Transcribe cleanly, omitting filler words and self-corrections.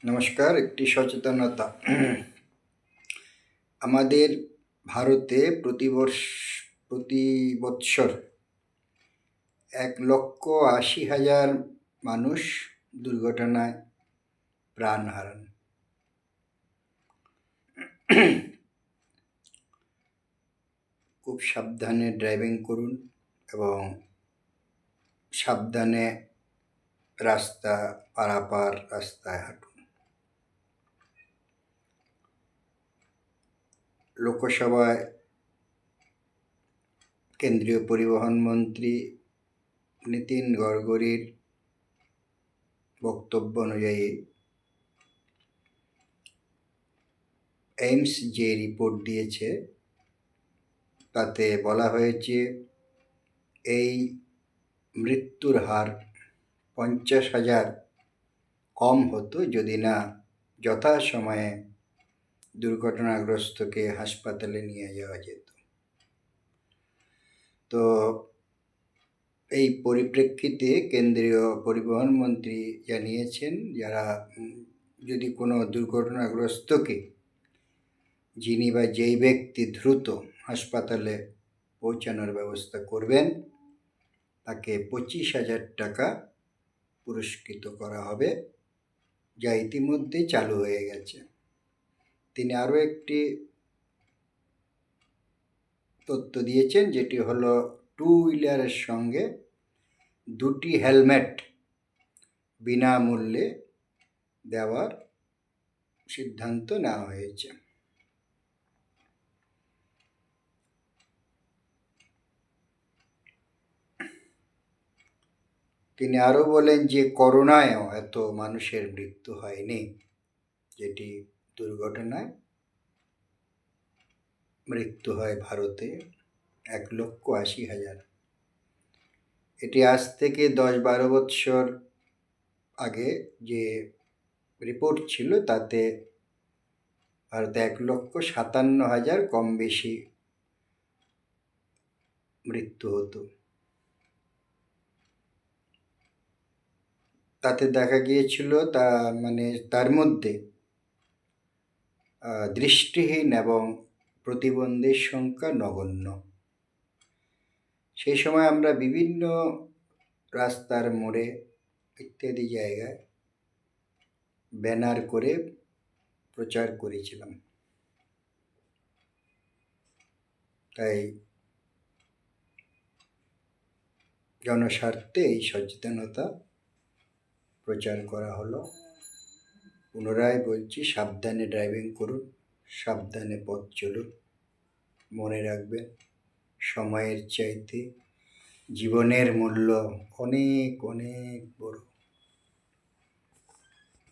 নমস্কার। একটি সচেতনতা। আমাদের ভারতে প্রতি বৎসর 1,80,000 মানুষ দুর্ঘটনায় প্রাণ হারান। খুব সাবধানে ড্রাইভিং করুন এবং সাবধানে রাস্তা পারাপার রাস্তায় হাঁটুন। লোকসভায় কেন্দ্রীয় পরিবহন মন্ত্রী নীতিন গডকরির বক্তব্য অনুযায়ী এইমস যে রিপোর্ট দিয়েছে তাতে বলা হয়েছে এই মৃত্যুর হার 50,000 কম হতো যদি না যথাসময়ে দুর্ঘটনাগ্রস্তকে হাসপাতালে নিয়ে যাওয়া যেত। তো এই পরিপ্রেক্ষিতে কেন্দ্রীয় পরিবহন মন্ত্রী জানিয়েছেন যারা যদি কোনো দুর্ঘটনাগ্রস্তকে যিনি বা যেই ব্যক্তি দ্রুত হাসপাতালে পৌঁছানোর ব্যবস্থা করবেন তাকে 25,000 টাকা পুরস্কৃত করা হবে, যা ইতিমধ্যে চালু হয়ে গেছে। তিনি আরও একটি তথ্য দিয়েছেন, যেটি হলো 2 হুইলারের সঙ্গে 2টি হেলমেট বিনামূল্যে দেওয়ার সিদ্ধান্ত নেওয়া হয়েছে। তিনি আরও বলেন যে করোনায়ও এত মানুষের মৃত্যু হয়নি, যেটি দুর্ঘটনায় মৃত্যু হয় ভারতে 1,80,000। এটি আজ থেকে 10-12 বৎসর আগে যে রিপোর্ট ছিল তাতে ভারতে 1,57,000 কম বেশি মৃত্যু হতো। তাতে দেখা গিয়েছিল তার মধ্যে দৃষ্টিহীন এবং প্রতিবন্ধীর সংখ্যা নগণ্য। সেই সময় আমরা বিভিন্ন রাস্তার মোড়ে ইত্যাদি জায়গায় ব্যানার করে প্রচার করেছিলাম। তাই জনস্বার্থে এই সচেতনতা প্রচার করা হলো। পুনরায় বলছি, সাবধানে ড্রাইভিং করুন, সাবধানে পথ চলুন। মনে রাখবেন, সময়ের চাইতে জীবনের মূল্য অনেক অনেক বড়।